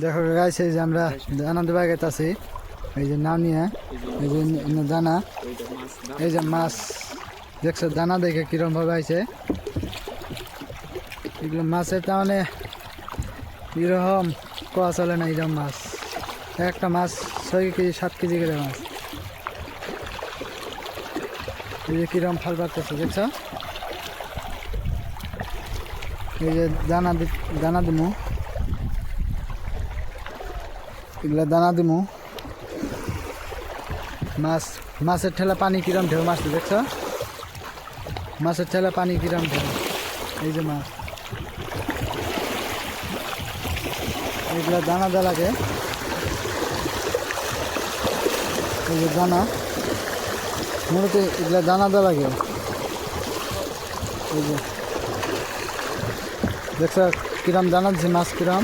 দেখো গাইস, এই যে আমরা আনন্দ বাগেতে আছি। এই যে নাও নিয়ে এই যে দানা, এই যে মাছ দেখছো, দানা দেখে কিরম ভাবে আছে এগুলো। মাছের তার মানে এরকম কোয়া চলে না, এরকম মাছ। একটা মাছ 6 কেজি 7 কেজি করে মাছ। এই যে কিরম ফাল পাচ্ছে দেখছো। এই যে দানা দিমু, এগুলা দানা দিমু। মাছের ঠেলা পানি কিরম ঢেউ মাছ দেখছো, মাছের ঠেলা পানি কিরম ঢেউ। এই যে মাছ, এগুলা দানা দেওয়া লাগে। এই যে দানা, মূলত এগুলা দানা দেওয়া লাগে। এই যে দেখছো কিরম দানা দিচ্ছে মাছ কিরম।